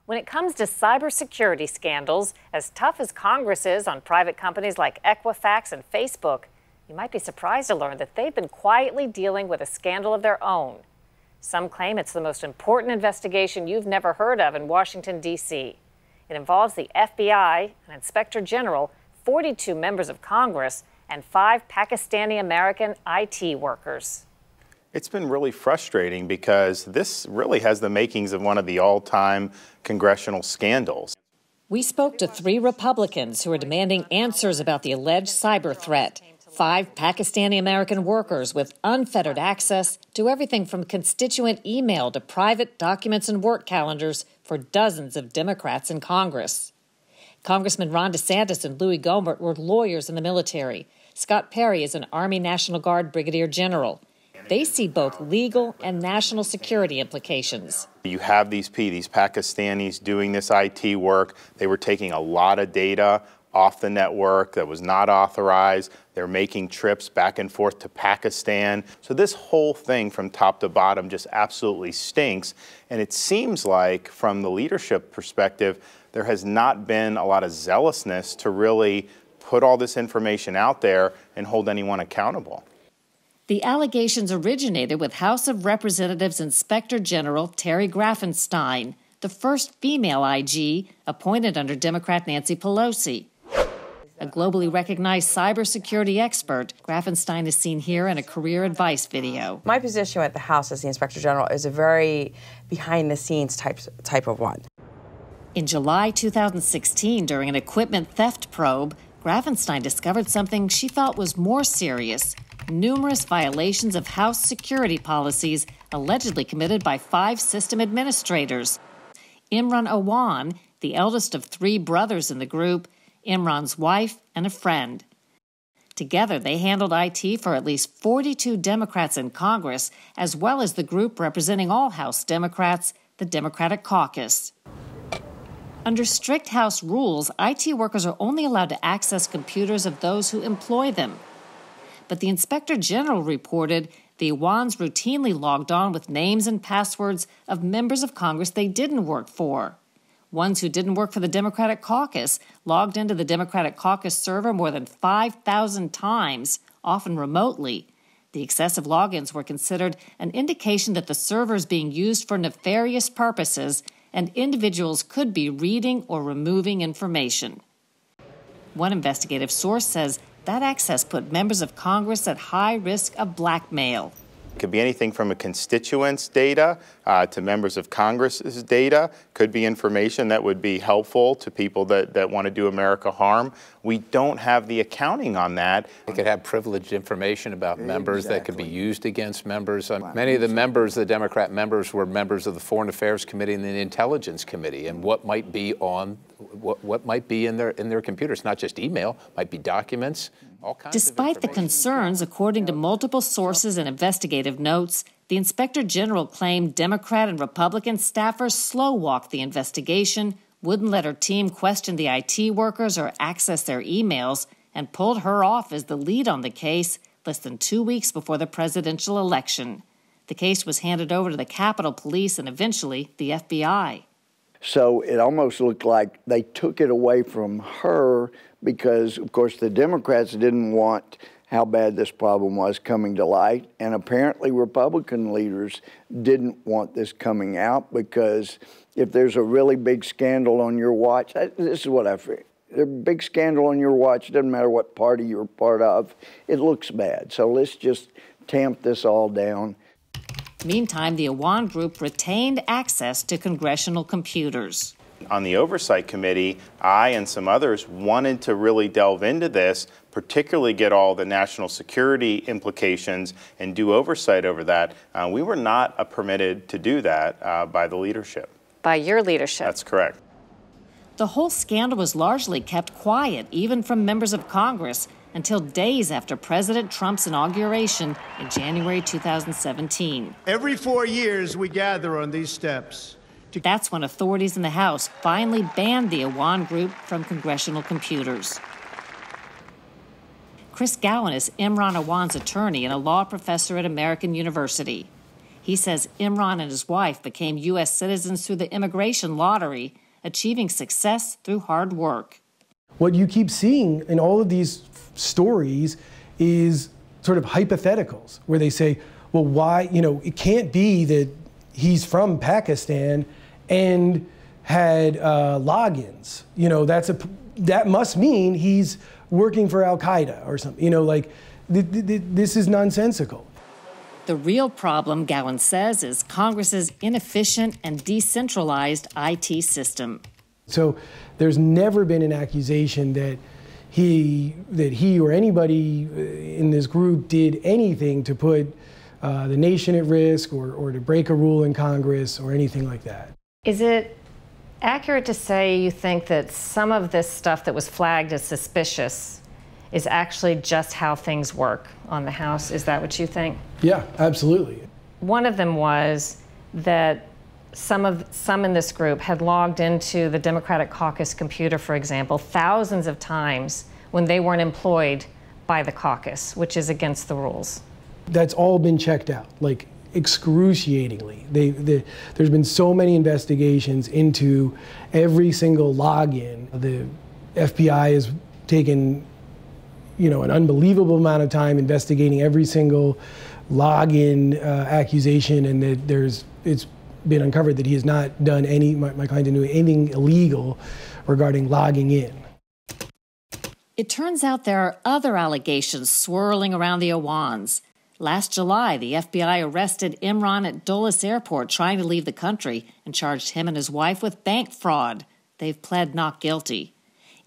When it comes to cybersecurity scandals, as tough as Congress is on private companies like Equifax and Facebook, you might be surprised to learn that they've been quietly dealing with a scandal of their own. Some claim it's the most important investigation you've never heard of in Washington, D.C. It involves the FBI, an inspector general, 42 members of Congress, and 5 Pakistani-American IT workers. It's been really frustrating because this really has the makings of one of the all-time congressional scandals. We spoke to 3 Republicans who are demanding answers about the alleged cyber threat. 5 Pakistani-American workers with unfettered access to everything from constituent email to private documents and work calendars for dozens of Democrats in Congress. Congressman Ron DeSantis and Louis Gohmert were lawyers in the military. Scott Perry is an Army National Guard Brigadier General. They see both legal and national security implications. You have these Pakistanis doing this IT work. They were taking a lot of data off the network that was not authorized. They're making trips back and forth to Pakistan. So this whole thing from top to bottom just absolutely stinks. And it seems like from the leadership perspective, there has not been a lot of zealousness to really put all this information out there and hold anyone accountable. The allegations originated with House of Representatives Inspector General Terry Grafenstein, the first female IG appointed under Democrat Nancy Pelosi. A globally recognized cybersecurity expert, Grafenstein is seen here in a career advice video. My position at the House as the Inspector General is a very behind-the-scenes type of one. In July 2016, during an equipment theft probe, Grafenstein discovered something she felt was more serious: numerous violations of House security policies allegedly committed by 5 system administrators. Imran Awan, the eldest of 3 brothers in the group, Imran's wife, and a friend. Together, they handled IT for at least 42 Democrats in Congress, as well as the group representing all House Democrats, the Democratic Caucus. Under strict House rules, IT workers are only allowed to access computers of those who employ them. But the Inspector General reported the Awans routinely logged on with names and passwords of members of Congress they didn't work for. Ones who didn't work for the Democratic Caucus logged into the Democratic Caucus server more than 5,000 times, often remotely. The excessive logins were considered an indication that the server is being used for nefarious purposes and individuals could be reading or removing information. One investigative source says that access put members of Congress at high risk of blackmail. It could be anything from a constituent's data to members of Congress's data. Could be information that would be helpful to people that want to do America harm. We don't have the accounting on that. They could have privileged information about members that could be used against members. Many of the members, the Democrat members, were members of the Foreign Affairs Committee and the Intelligence Committee, and what might be on what might be in their computers. Not just email, might be documents. Despite the concerns, according to multiple sources and investigative notes, the Inspector General claimed Democrat and Republican staffers slow-walked the investigation, wouldn't let her team question the IT workers or access their emails, and pulled her off as the lead on the case less than 2 weeks before the presidential election. The case was handed over to the Capitol Police and eventually the FBI. So it almost looked like they took it away from her because, of course, the Democrats didn't want how bad this problem was coming to light, and apparently Republican leaders didn't want this coming out because if there's a really big scandal on your watch, this is what I feel. There's a big scandal on your watch, it doesn't matter what party you're part of, it looks bad. So let's just tamp this all down. Meantime, the Awan Group retained access to congressional computers. On the Oversight Committee, I and some others wanted to really delve into this, particularly get all the national security implications and do oversight over that. We were not permitted to do that by the leadership. By your leadership? That's correct. The whole scandal was largely kept quiet, even from members of Congress, until days after President Trump's inauguration in January 2017. Every 4 years, we gather on these steps. That's when authorities in the House finally banned the Awan Group from congressional computers. Chris Gowan is Imran Awan's attorney and a law professor at American University. He He says Imran and his wife became U.S. citizens through the immigration lottery, achieving success through hard work. What you keep seeing in all of these stories is sort of hypotheticals where they say, well, why, it can't be that he's from Pakistan and had logins. That must mean he's working for Al-Qaeda or something. This is nonsensical. The real problem, Gowan says, is Congress's inefficient and decentralized IT system. So there's never been an accusation that he or anybody in this group did anything to put the nation at risk or to break a rule in Congress or anything like that. Is it accurate to say you think that some of this stuff that was flagged as suspicious is actually just how things work on the House? Is that what you think? Yeah, absolutely. One of them was that some in this group had logged into the Democratic caucus computer, for example, thousands of times when they weren't employed by the caucus, which is against the rules. That's all been checked out, like excruciatingly. There's been so many investigations into every single login. The FBI has taken an unbelievable amount of time investigating every single login accusation, and that it's been uncovered that he has not done my client didn't do anything illegal regarding logging in. It turns out there are other allegations swirling around the Awans. Last July, the FBI arrested Imran at Dulles Airport trying to leave the country and charged him and his wife with bank fraud. They've pled not guilty.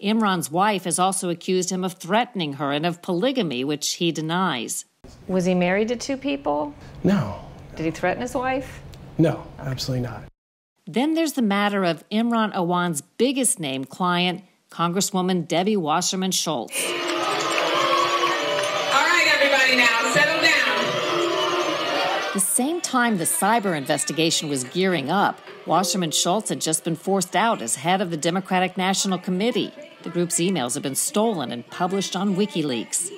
Imran's wife has also accused him of threatening her and of polygamy, which he denies. Was he married to two people? No. Did he threaten his wife? No, absolutely not. Then there's the matter of Imran Awan's biggest name client, Congresswoman Debbie Wasserman Schultz. All right, everybody now, settle down. The same time the cyber investigation was gearing up, Wasserman Schultz had just been forced out as head of the Democratic National Committee. The group's emails have been stolen and published on WikiLeaks.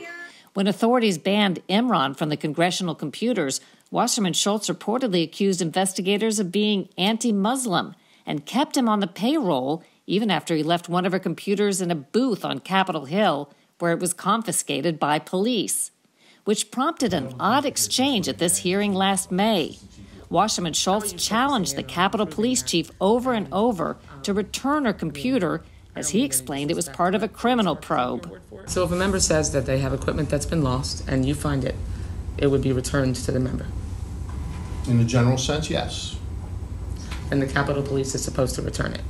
When authorities banned Imran from the congressional computers, Wasserman Schultz reportedly accused investigators of being anti-Muslim and kept him on the payroll even after he left one of her computers in a booth on Capitol Hill where it was confiscated by police, which prompted an odd exchange at this hearing last May. Wasserman Schultz challenged the Capitol Police chief over and over to return her computer, as he explained it was part of a criminal probe. So if a member says that they have equipment that's been lost and you find it, it would be returned to the member? In the general sense, yes. And the Capitol Police is supposed to return it,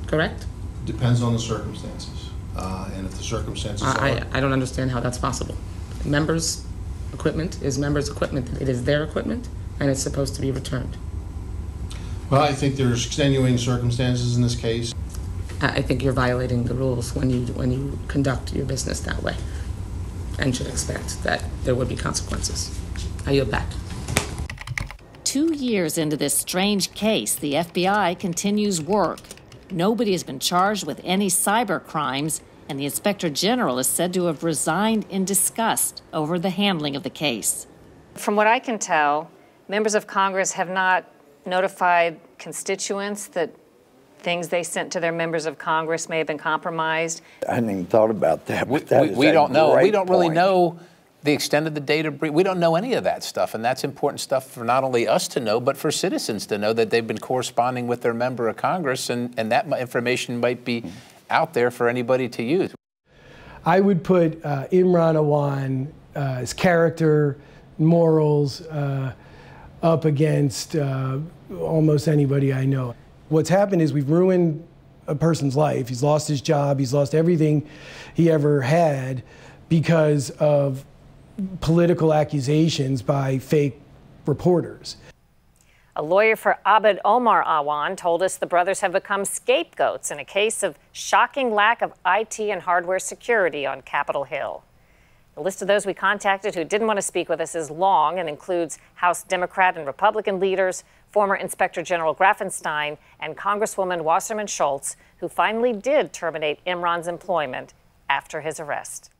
correct? Depends on the circumstances. And if the circumstances I don't understand how that's possible. Members' equipment is members' equipment. It is their equipment, and it's supposed to be returned. Well, I think there's extenuating circumstances in this case. I think you're violating the rules when you conduct your business that way, and should expect that there would be consequences. I yield back. 2 years into this strange case, the FBI continues work. Nobody has been charged with any cyber crimes, and the Inspector General is said to have resigned in disgust over the handling of the case. From what I can tell, members of Congress have not notified constituents that things they sent to their members of Congress may have been compromised. I hadn't even thought about that. We don't know. We don't really know the extent of the data breach. We don't know any of that stuff, and that's important stuff for not only us to know, but for citizens to know that they've been corresponding with their member of Congress, and that information might be out there for anybody to use. I would put Imran Awan, his character, morals, up against almost anybody I know. What's happened is we've ruined a person's life. He's lost his job. He's lost everything he ever had because of political accusations by fake reporters. A lawyer for Abd Omar Awan told us the brothers have become scapegoats in a case of shocking lack of IT and hardware security on Capitol Hill. The list of those we contacted who didn't want to speak with us is long and includes House Democrat and Republican leaders, former Inspector General Grafenstein, and Congresswoman Wasserman Schultz, who finally did terminate Imran's employment after his arrest.